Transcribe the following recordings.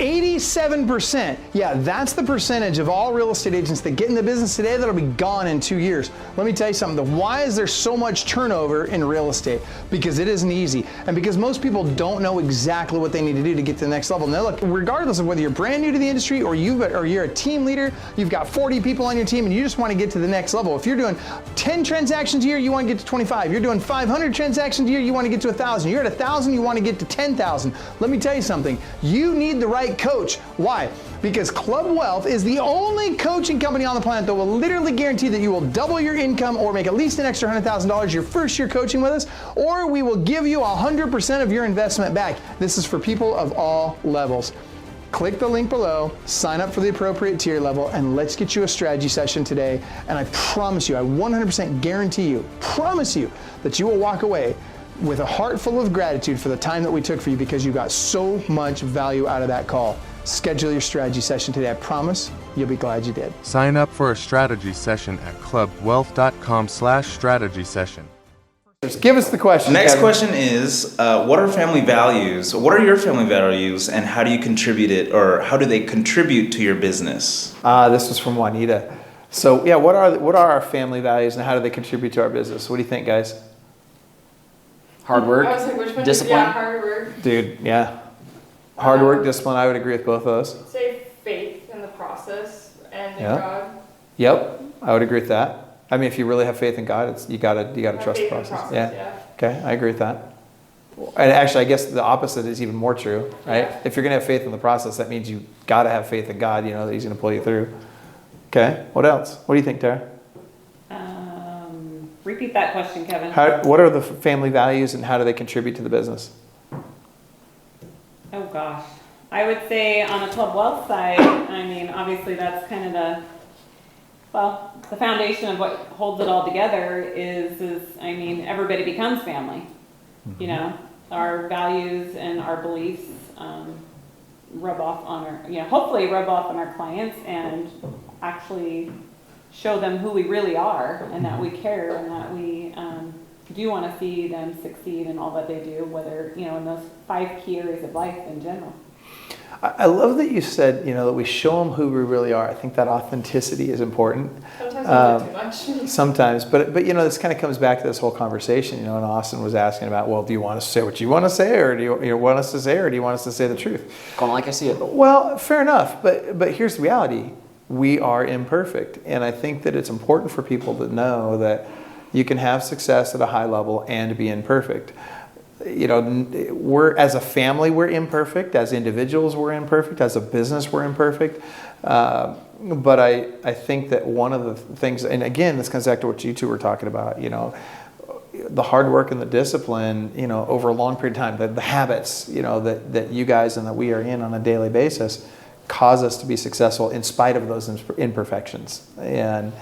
87%. Yeah, that's the percentage of all real estate agents that get in the business today that'll be gone in 2 years. Let me tell you something. Why is there so much turnover in real estate? Because it isn't easy. And because most people don't know exactly what they need to do to get to the next level. Now look, regardless of whether you're brand new to the industry or you're a team leader, you've got 40 people on your team and you just want to get to the next level. If you're doing 10 transactions a year, you want to get to 25. You're doing 500 transactions a year, you want to get to 1,000. You're at 1,000, you want to get to 10,000. Let me tell you something. You need the right coach. Why? Because Club Wealth is the only coaching company on the planet that will literally guarantee that you will double your income or make at least an extra $100,000 your first year coaching with us, or we will give you 100% of your investment back. This is for people of all levels. Click the link below, sign up for the appropriate tier level, and let's get you a strategy session today. And I promise you, I 100% guarantee you, promise you, that you will walk away with a heart full of gratitude for the time that we took for you because you got so much value out of that call. Schedule your strategy session today. I promise you'll be glad you did. Sign up for a strategy session at clubwealth.com/strategy session. Give us the question. Next Kevin. question is, what are family values? What are your family values, and how do you contribute it, or how do they contribute to your business? This was from Juanita. So yeah, what are our family values and how do they contribute to our business? What do you think, guys? Hard work, I was like, which one? discipline. Yeah, hard work. Dude, yeah. Hard work, discipline, I would agree with both of those. Say faith in the process and in Yeah. God. Yep, I would agree with that. I mean, if you really have faith in God, you gotta trust the Faith in process. yeah. Okay, I agree with that. And actually, I guess the opposite is even more true, right? Yeah. If you're gonna have faith in the process, that means you gotta have faith in God. You know that He's gonna pull you through. Okay, what else? What do you think, Tara? Repeat that question, Kevin. What are the family values and how do they contribute to the business? Oh gosh. I would say on a Club Wealth side, I mean, obviously that's kind of the foundation of what holds it all together is I mean, everybody becomes family. You know, our values and our beliefs rub off on hopefully rub off on our clients and actually show them who we really are and that we care and that we do want to see them succeed in all that they do, whether, in those 5 key areas of life in general. I love that you said, that we show them who we really are. I think that authenticity is important. Sometimes we do too much. Sometimes, but this kind of comes back to this whole conversation, and Austin was asking about, well, do you want us to say what you want to say, or do you want us to say, or do you want us to say the truth? Call it like I see it. Well, fair enough, but here's the reality. We are imperfect, and I think that it's important for people to know that you can have success at a high level and be imperfect. We're as a family, we're imperfect. As individuals, we're imperfect. As a business, we're imperfect. But I think that one of the things, and again, this comes back to what you two were talking about, the hard work and the discipline, over a long period of time, the habits, that you guys and that we are in on a daily basis cause us to be successful in spite of those imperfections. And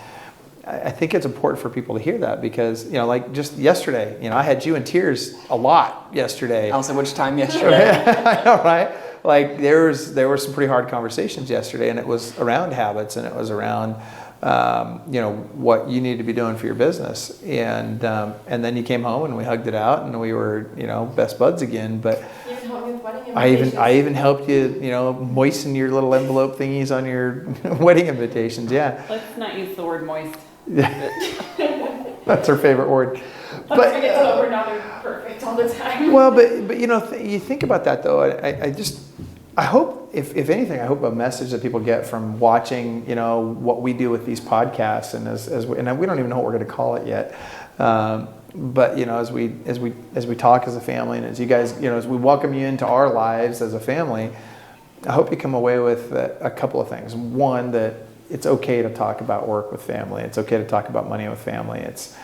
I think it's important for people to hear that because, like just yesterday, I had you in tears a lot yesterday. I don't say which time yesterday. I know, right? Like there were some pretty hard conversations yesterday, and it was around habits, and it was around, what you need to be doing for your business. And then you came home and we hugged it out, and we were, best buds again. But You even helped me with wedding I invitations. even helped you, moisten your little envelope thingies on your wedding invitations. Yeah. Let's not use the word moist. That's her favorite word. Let's forget that we're not perfect all the time. Well, but you think about that though. I hope, if anything, I hope a message that people get from watching, what we do with these podcasts, and and we don't even know what we're going to call it yet. But as we talk as a family, and as you guys, as we welcome you into our lives as a family, I hope you come away with a couple of things. One, that it's okay to talk about work with family. It's okay to talk about money with family. It's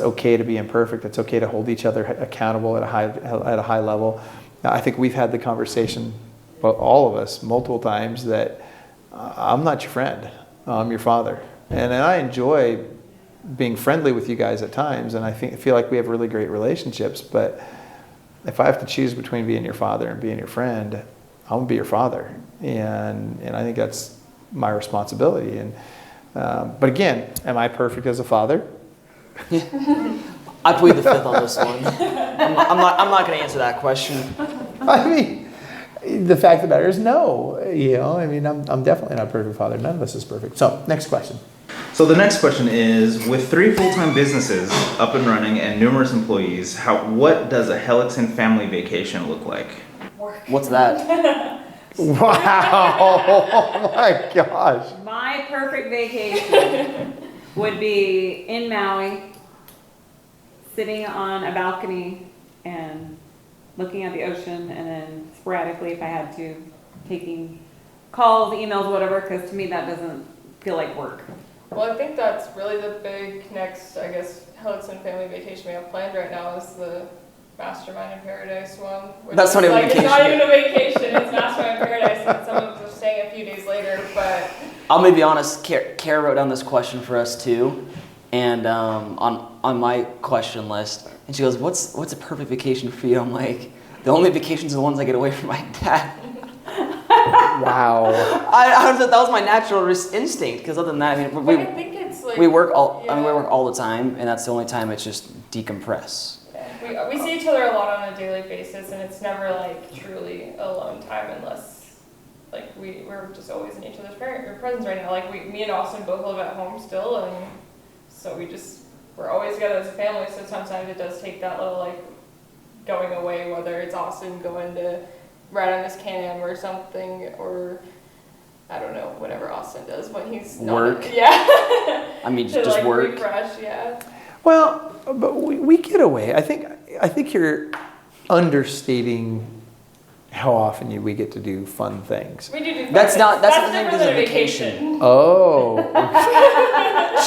okay to be imperfect. It's okay to hold each other accountable at a high level. Now, I think we've had the conversation, all of us, multiple times, that I'm not your friend. I'm your father, and I enjoy being friendly with you guys at times, and I feel like we have really great relationships. But if I have to choose between being your father and being your friend, I'm gonna be your father, and I think that's my responsibility. And but again, am I perfect as a father? I plead the fifth on this one. I'm not going to answer that question. I mean, the fact of the matter is no. I mean, I'm definitely not a perfect father. None of us is perfect. So, next question. So the next question is, with 3 full-time businesses up and running and numerous employees, what does a Hellickson family vacation look like? What's that? Wow. Oh my gosh. My perfect vacation would be in Maui, sitting on a balcony and looking at the ocean, and then sporadically, if I had to, taking calls, emails, whatever, because to me that doesn't feel like work. Well, I think that's really the big next, I guess, Hellickson family vacation we have planned right now is the Mastermind in Paradise one. Which That's is not even a It's not vacation. even a vacation, it's Mastermind in Paradise, and some of us are staying a few days later, but I'm gonna be honest. Kara wrote down this question for us too, and on my question list, and she goes, "What's a perfect vacation for you?" I'm like, "The only vacations are the ones I get away from my dad." Wow. That was my natural instinct. Because other than that, I mean, I think it's like we work all. I mean, we yeah. work all the time, and that's the only time it's just decompress. We see each other a lot on a daily basis, and it's never like truly alone time unless like we're just always in each other's presence right now. Like me and Austin both live at home still, and so we're always together as a family. So sometimes it does take that little like going away, whether it's Austin going to ride on his Can-Am or something, or I don't know, whatever Austin does when he's not. Work. Yeah. I mean, To just like work. refresh, yeah. Well, but we get away. I think you're understating how often we get to do fun things. We do fun That's things. not. That's the different thing. than As a vacation. Oh.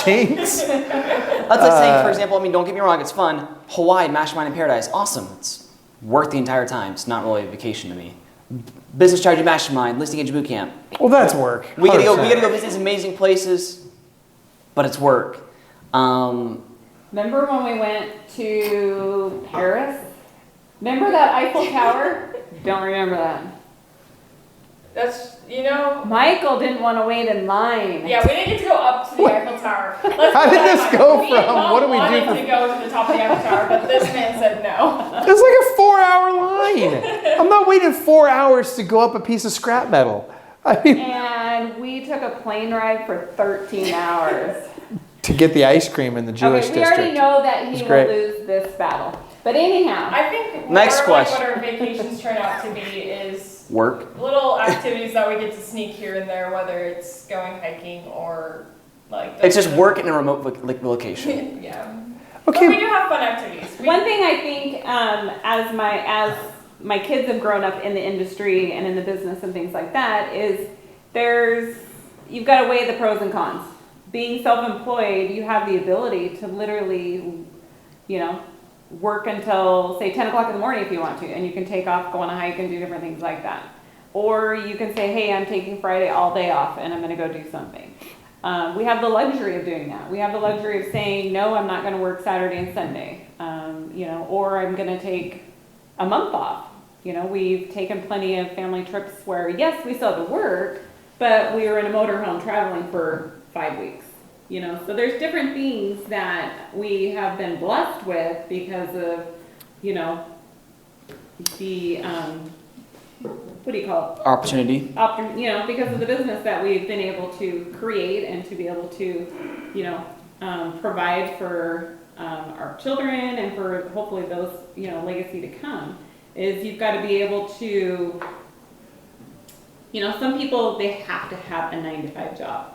Jinx. That's like saying, for example, I mean, don't get me wrong, it's fun. Hawaii, Mastermind in Paradise, awesome. It's work the entire time. It's not really a vacation to me. Business Strategy Mastermind, Listing Agent Bootcamp. Well, that's work. We gotta go 100%. visit these amazing places, but it's work. Remember when we went to Paris? Remember that Eiffel Tower? Don't remember that. That's, Michael didn't want to wait in line. yeah, we didn't get to go up to the Eiffel Tower. How did this go Me and from, Mom what do we do wanted for- to go to the top of the Eiffel Tower, but this man said no. It's like a 4-hour line. I'm not waiting 4 hours to go up a piece of scrap metal. I mean, And we took a plane ride for 13 hours. to get the ice cream in the Jewish Okay, we district. already know that he It's will great. lose this battle. But anyhow, I think Next more question. like what our vacations turn out to be is Work. little activities that we get to sneak here and there, whether it's going hiking or like. It's just work in a remote location. Yeah. Okay. But we do have fun activities. one thing I think as my kids have grown up in the industry and in the business and things like that is you've got to weigh the pros and cons. Being self-employed, you have the ability to literally, work until say 10 o'clock in the morning if you want to, and you can take off, go on a hike and do different things like that. Or you can say, hey, I'm taking Friday all day off and I'm going to go do something. We have the luxury of doing that. We have the luxury of saying, no, I'm not going to work Saturday and Sunday, or I'm going to take a month off. We've taken plenty of family trips where, yes, we still have to work, but we were in a motorhome traveling for 5 weeks. So there's different things that we have been blessed with because of, the, what do you call it? Opportunity. Because of the business that we've been able to create and to be able to, provide for our children and for hopefully those, legacy to come, is you've got to be able to, some people, they have to have a 9-to-5 job.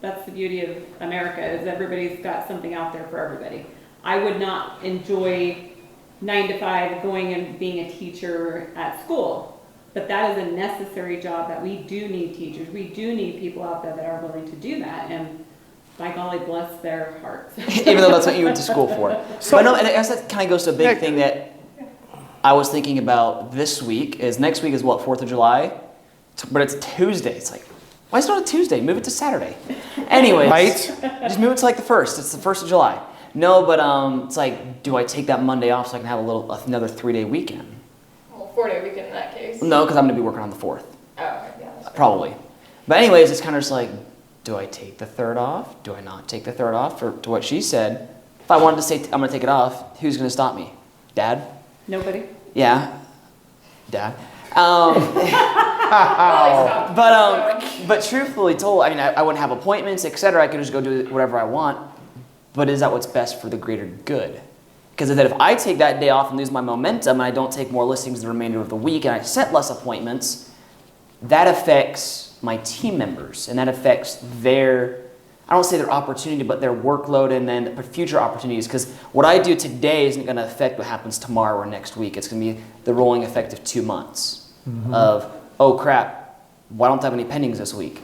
That's the beauty of America, is everybody's got something out there for everybody. I would not enjoy 9-to-5 going and being a teacher at school, but that is a necessary job that we do need teachers. We do need people out there that are willing to do that, and by golly, bless their hearts. Even though that's what you went to school for. But no, and I guess that kind of goes to a big thing that I was thinking about this week. Is next week is what, 4th of July? But it's Tuesday. It's like, why is it not a Tuesday? Move it to Saturday. Anyways, Right? just move it to like the 1st. It's the 1st of July. No, but it's like, do I take that Monday off so I can have another 3-day weekend? Well, 4-day weekend in that case. No, because I'm going to be working on the 4th. Oh, okay, yeah. That's fair. Probably. But anyways, it's kind of just like, do I take the 3rd off? Do I not take the 3rd off? Or to what she said, if I wanted to say I'm going to take it off, who's going to stop me? Dad? Nobody. Yeah. Dad. But truthfully told, I mean, I wouldn't have appointments, etc. I could just go do whatever I want. But is that what's best for the greater good? Because if I take that day off and lose my momentum and I don't take more listings the remainder of the week and I set less appointments, that affects my team members and that affects their, I don't say their opportunity, but their workload and then future opportunities. Because what I do today isn't going to affect what happens tomorrow or next week. It's going to be the rolling effect of 2 months of, oh crap, why don't I have any pendings this week?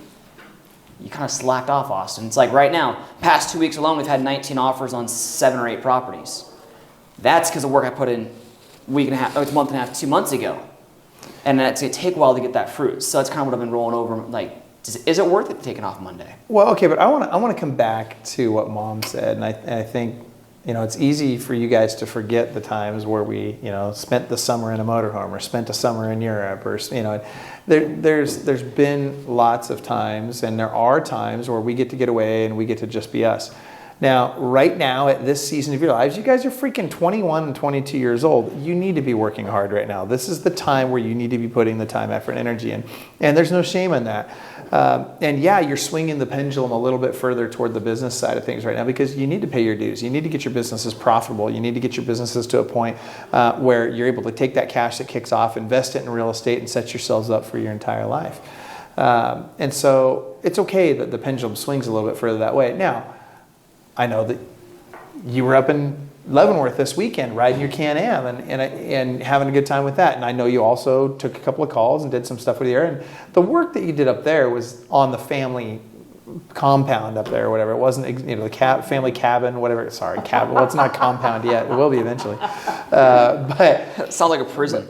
You kind of slacked off, Austin. It's like right now, past 2 weeks alone, we've had 19 offers on 7 or 8 properties. That's because of work I put in a month and a half, 2 months ago. And it's going to take a while to get that fruit. So that's kind of what I've been rolling over. Like, is it worth it taking off Monday? Well, okay, but I want to come back to what Mom said, and I think, you know, it's easy for you guys to forget the times where we, you know, spent the summer in a motorhome or spent a summer in Europe, or, you know, there's been lots of times, and there are times where we get away and we get to just be us. Now, right now, at this season of your lives, you guys are freaking 21 and 22 years old. You need to be working hard right now. This is the time where you need to be putting the time, effort, and energy in. And there's no shame in that. And yeah, you're swinging the pendulum a little bit further toward the business side of things right now because you need to pay your dues. You need to get your businesses profitable. You need to get your businesses to a point where you're able to take that cash that kicks off, invest it in real estate, and set yourselves up for your entire life. And so it's okay that the pendulum swings a little bit further that way. Now, I know that you were up in Leavenworth this weekend riding your Can-Am and having a good time with that. And I know you also took a couple of calls and did some stuff with your, and the work that you did up there was on the family compound up there or whatever. It wasn't, you know, the family cabin, whatever. Sorry, cabin. Well, it's not compound yet. It will be eventually. But it sounds like a prison.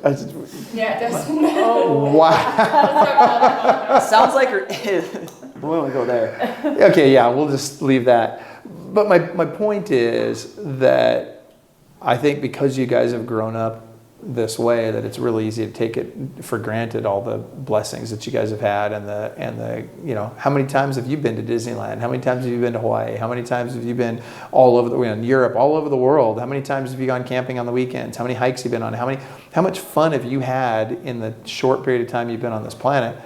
Yeah, it does. Wow. Sounds like we won't go there. Okay, yeah, we'll just leave that. But my point is that I think because you guys have grown up this way, that it's really easy to take it for granted, all the blessings that you guys have had, and the you know, how many times have you been to Disneyland? How many times have you been to Hawaii? How many times have you been all over in Europe, all over the world? How many times have you gone camping on the weekends? How many hikes have you been on? How much fun have you had in the short period of time you've been on this planet?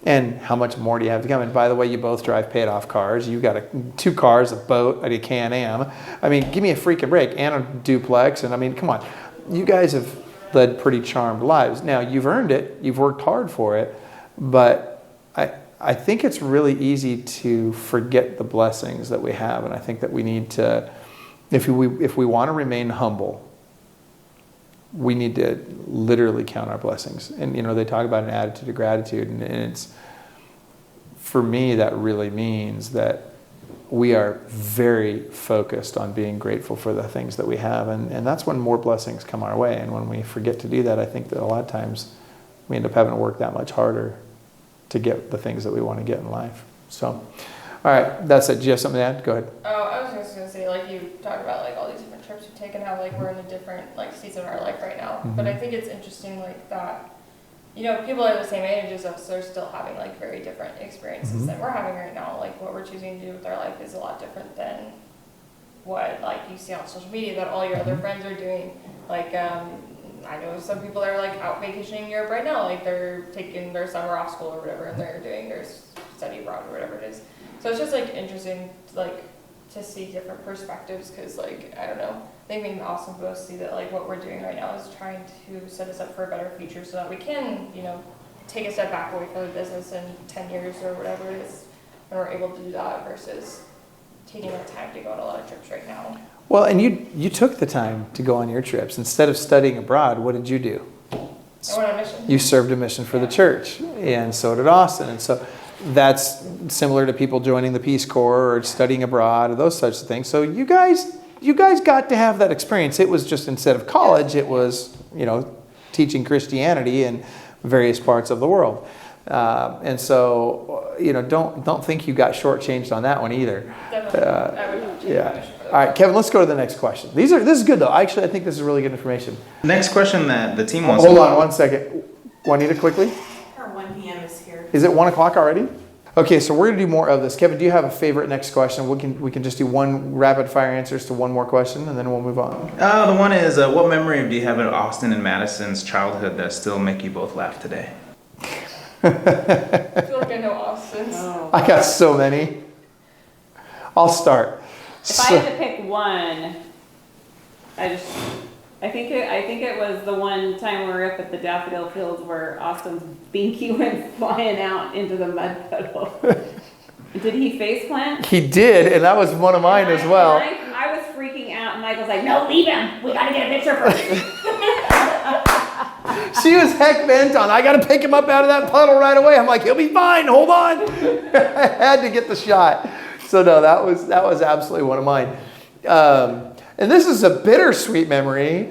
And how much more do you have to come? And by the way, you both drive paid-off cars. You got 2 cars, a boat, a Can-Am. I mean, give me a freaking break. And a duplex. And I mean, come on. You guys have led pretty charmed lives. Now, you've earned it. You've worked hard for it. But I think it's really easy to forget the blessings that we have. And I think that we need to, if we want to remain humble, we need to literally count our blessings. And, you know, they talk about an attitude of gratitude. And it's, for me, that really means that we are very focused on being grateful for the things that we have. And that's when more blessings come our way. And when we forget to do that, I think that a lot of times we end up having to work that much harder to get the things that we want to get in life. So, all right, that's it. Do you have something to add? Go ahead. Oh, I was just going to say, like, you talked about, like, all these different trips we've taken, how, like, we're in a different, like, season of our life right now. Mm-hmm. But I think it's interesting, like, that, you know, people are the same age as us, they're still having, like, very different experiences Mm-hmm. than we're having right now. Like, what we're choosing to do with our life is a lot different than what, like, you see on social media that all your other friends are doing. Like, I know some people that are, like, out vacationing in Europe right now. Like, they're taking their summer off school or whatever, and they're doing their study abroad or whatever it is. So it's just, like, interesting, like, to see different perspectives, because, like, I don't know, I think me and Austin both see that, like, what we're doing right now is trying to set us up for a better future so that we can, you know, take a step back away from the business in 10 years or whatever it is, and we're able to do that versus taking the time to go on a lot of trips right now. Well, and you took the time to go on your trips. Instead of studying abroad, what did you do? I went on a mission. You served a mission for the church, and so did Austin. And so that's similar to people joining the Peace Corps or studying abroad or those such things. So you guys got to have that experience. It was just, instead of college, it was, you know, teaching Christianity in various parts of the world. And so, you know, don't think you got shortchanged on that one either. Definitely. I would not change my mission for All right, Kevin, let's go to the next question. This is good, though. Actually, I think this is really good information. Next question that the team wants. Hold on one second. Juanita, quickly. Our 1 p.m. is here. Is it 1 o'clock already? Okay, so we're gonna do more of this. Kevin, do you have a favorite next question? We can just do one rapid fire answers to one more question, and then we'll move on. The one is, what memory do you have of Austin and Madison's childhood that still make you both laugh today? I feel like I know Austin's. Oh. I got so many. I'll start. If I had to pick one, I think it was the one time we were up at the daffodil fields where Austin's binky went flying out into the mud puddle. Did he face plant? He did, and that was one of mine as well. I was freaking out, and Michael's like, "No, leave him. We gotta get a picture first." She was heck bent on, I got to pick him up out of that puddle right away. I'm like, he'll be fine. Hold on. I had to get the shot. So no, that was absolutely one of mine. And this is a bittersweet memory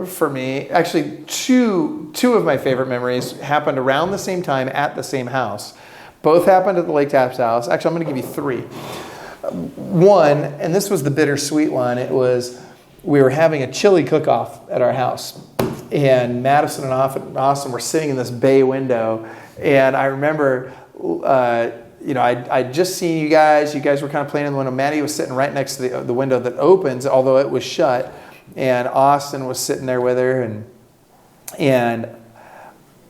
for me. Actually, two of my favorite memories happened around the same time at the same house. Both happened at the Lake Taps house. Actually, I'm going to give you three. One, and this was the bittersweet one, it was we were having a chili cook-off at our house. And Madison and Austin were sitting in this bay window. And I remember, I'd just seen you guys. You guys were kind of playing in the window. Maddie was sitting right next to the window that opens, although it was shut. And Austin was sitting there with her. And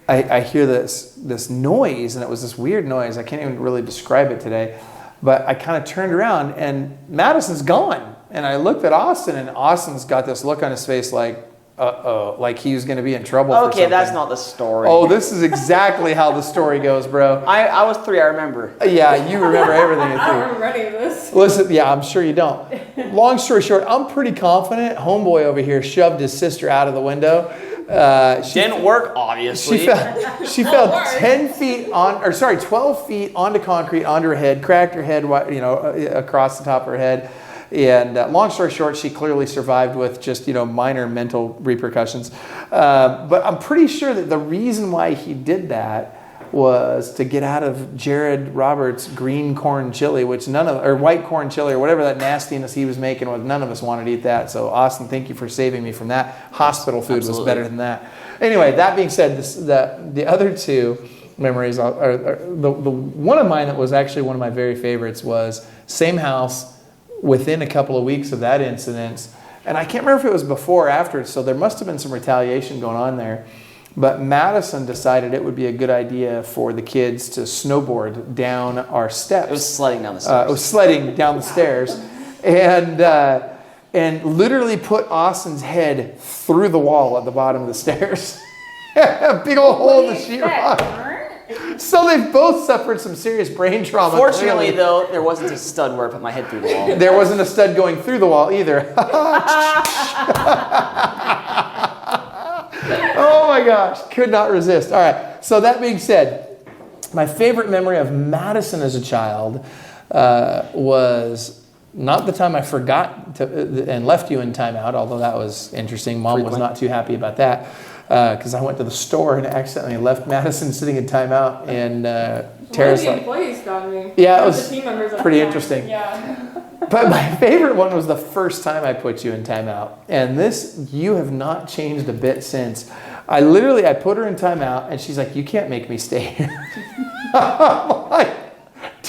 I hear this noise, and it was this weird noise. I can't even really describe it today. But I kind of turned around, and Madison's gone. And I looked at Austin, and Austin's got this look on his face like, uh-oh, like he was going to be in trouble for something. Okay, that's not the story. Oh, this is exactly how the story goes, bro. I was 3, I remember. Yeah, you remember everything. I don't remember any of this. Listen, yeah, I'm sure you don't. Long story short, I'm pretty confident homeboy over here shoved his sister out of the window. Didn't work, obviously. She fell 12 feet onto concrete, onto her head, cracked her head, across the top of her head. And long story short, she clearly survived with just, minor mental repercussions. But I'm pretty sure that the reason why he did that was to get out of Jared Roberts' green corn chili, which or white corn chili, or whatever that nastiness he was making was. None of us wanted to eat that. So Austin, thank you for saving me from that. Hospital food Absolutely. was better than that. Anyway, that being said, the other two memories are the one of mine that was actually one of my very favorites was same house. Within a couple of weeks of that incident, and I can't remember if it was before or after, so there must have been some retaliation going on there, but Madison decided it would be a good idea for the kids to snowboard down our steps. It was sledding down the stairs. It was sledding down the stairs, and literally put Austin's head through the wall at the bottom of the stairs. A big old hole in the sheetrock. So they've both suffered some serious brain trauma. Fortunately, clearly. though, there wasn't a stud where I put my head through the wall. There wasn't a stud going through the wall either. Oh my gosh, could not resist. All right, so that being said, my favorite memory of Madison as a child was not the time I forgot and left you in timeout, although that was interesting. Mom was not too happy about that. Because I went to the store and accidentally left Madison sitting in timeout, and Tara's One of the like, employees got me. yeah, it One of was the team members pretty at the interesting. Yeah. But my favorite one was the first time I put you in timeout, and you have not changed a bit since. I put her in timeout, and she's like, "You can't make me stay here." I'm like,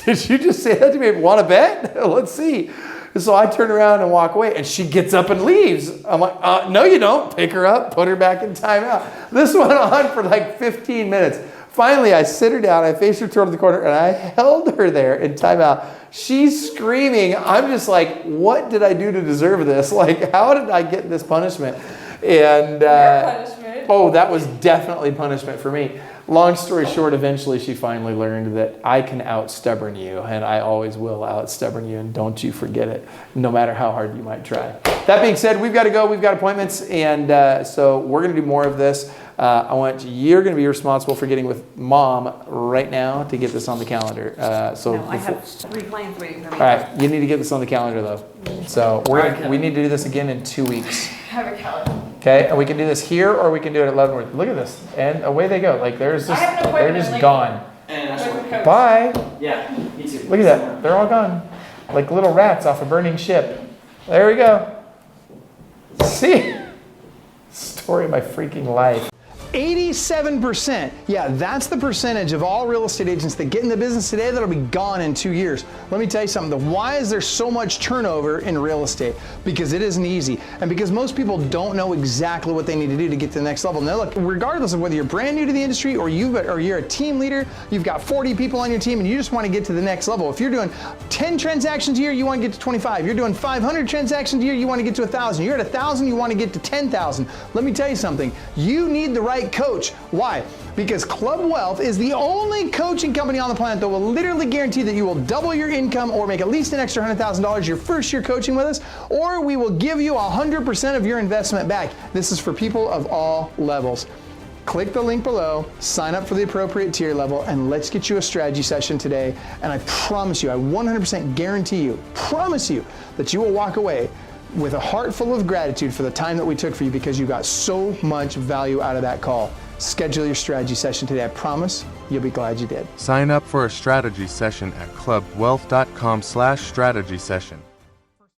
"Did you just say that to me? Want to bet? Let's see." So I turn around and walk away, and she gets up and leaves. I'm like, no, you don't. Pick her up, put her back in timeout. This went on for like 15 minutes. Finally, I sit her down, I face her toward the corner, and I held her there in timeout. She's screaming. I'm just like, what did I do to deserve this? Like, how did I get this punishment? And Punishment. oh, that was definitely punishment for me. Long story short, eventually she finally learned that I can out-stubborn you, and I always will out-stubborn you, and don't you forget it, no matter how hard you might try. That being said, we've got to go. We've got appointments, and so we're going to do more of this. You're going to be responsible for getting with Mom right now to get this on the calendar. No, I have 3 planes waiting for me. All right, you need to get this on the calendar, though. So we need to do this again in 2 weeks. Have a calendar. Okay, and we can do this here, or we can do it at Leavenworth. Look at this, and away they go. Like I have an appointment they're just later. gone. With the coach. Bye. Yeah, me too. Look at that, they're all gone, like little rats off a burning ship. There we go. See, story of my freaking life. 87%. Yeah, that's the percentage of all real estate agents that get in the business today that'll be gone in 2 years. Let me tell you something. Why is there so much turnover in real estate? Because it isn't easy. And because most people don't know exactly what they need to do to get to the next level. Now look, regardless of whether you're brand new to the industry or you're a team leader, you've got 40 people on your team and you just want to get to the next level. If you're doing 10 transactions a year, you want to get to 25. You're doing 500 transactions a year, you want to get to 1,000. You're at 1,000, you want to get to 10,000. Let me tell you something. You need the right coach. Why? Because Club Wealth is the only coaching company on the planet that will literally guarantee that you will double your income or make at least an extra $100,000 your first year coaching with us, or we will give you 100% of your investment back. This is for people of all levels. Click the link below, sign up for the appropriate tier level, and let's get you a strategy session today. And I promise you, I 100% guarantee you, promise you, that you will walk away with a heart full of gratitude for the time that we took for you because you got so much value out of that call. Schedule your strategy session today. I promise you'll be glad you did. Sign up for a strategy session at clubwealth.com/strategy session.